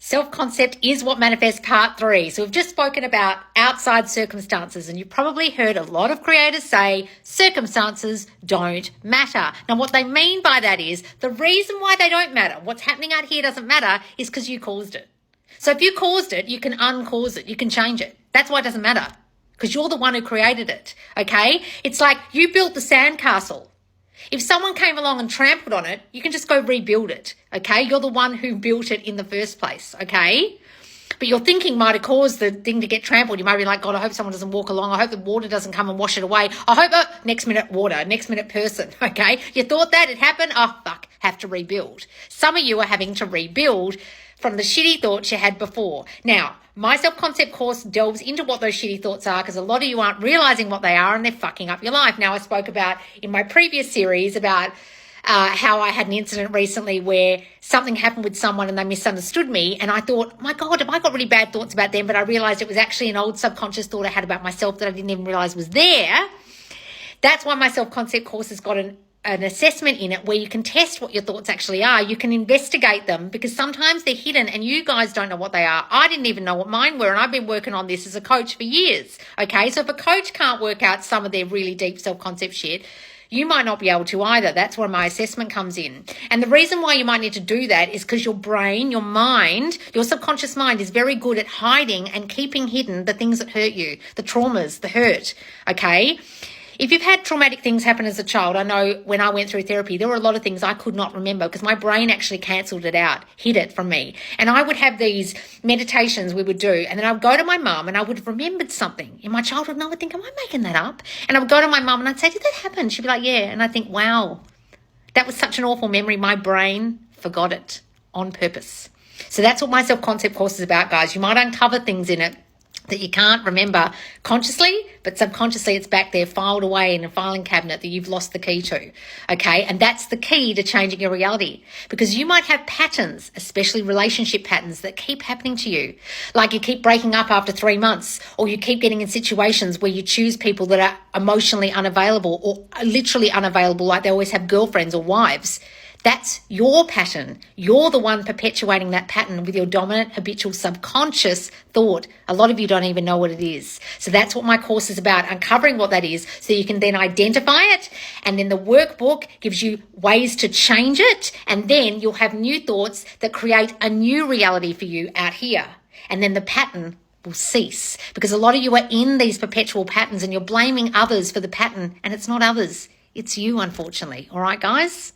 Self-concept is what manifests part 3. So we've just spoken about outside circumstances, and you've probably heard a lot of creators say circumstances don't matter. Now, what they mean by that is the reason why they don't matter, what's happening out here doesn't matter, is because you caused it. So if you caused it, you can uncause it. You can change it. That's why it doesn't matter, because you're the one who created it, okay? It's like you built the sandcastle. If someone came along and trampled on it, you can just go rebuild it, okay? You're the one who built it in the first place, okay? But your thinking might have caused the thing to get trampled. You might be like, God, I hope someone doesn't walk along. I hope the water doesn't come and wash it away. I hope, next minute water, next minute person, okay? You thought that it happened? Oh, fuck, have to rebuild. Some of you are having to rebuild from the shitty thoughts you had before. Now, my self-concept course delves into what those shitty thoughts are, because a lot of you aren't realizing what they are and they're fucking up your life. Now, I spoke about in my previous series about how I had an incident recently where something happened with someone and they misunderstood me. And I thought, my God, have I got really bad thoughts about them? But I realized it was actually an old subconscious thought I had about myself that I didn't even realize was there. That's why my self-concept course has got an assessment in it where you can test what your thoughts actually are. You can investigate them, because sometimes they're hidden and you guys don't know what they are. I didn't even know what mine were, and I've been working on this as a coach for years. Okay, so if a coach can't work out some of their really deep self-concept shit, you might not be able to either. That's where my assessment comes in. And the reason why you might need to do that is because your brain, your mind, your subconscious mind is very good at hiding and keeping hidden the things that hurt you, the traumas, the hurt, okay? If you've had traumatic things happen as a child, I know when I went through therapy, there were a lot of things I could not remember because my brain actually cancelled it out, hid it from me. And I would have these meditations we would do, and then I would go to my mum and I would have remembered something in my childhood, and I would think, am I making that up? And I would go to my mum and I'd say, did that happen? She'd be like, yeah. And I think, wow, that was such an awful memory. My brain forgot it on purpose. So that's what my self-concept course is about, guys. You might uncover things in it that you can't remember consciously, but subconsciously it's back there filed away in a filing cabinet that you've lost the key to, okay? And that's the key to changing your reality, because you might have patterns, especially relationship patterns, that keep happening to you. Like you keep breaking up after 3 months, or you keep getting in situations where you choose people that are emotionally unavailable or literally unavailable, like they always have girlfriends or wives. That's your pattern. You're the one perpetuating that pattern with your dominant habitual subconscious thought. A lot of you don't even know what it is. So that's what my course is about, uncovering what that is so you can then identify it. And then the workbook gives you ways to change it. And then you'll have new thoughts that create a new reality for you out here. And then the pattern will cease, because a lot of you are in these perpetual patterns and you're blaming others for the pattern, and it's not others. It's you, unfortunately. All right, guys?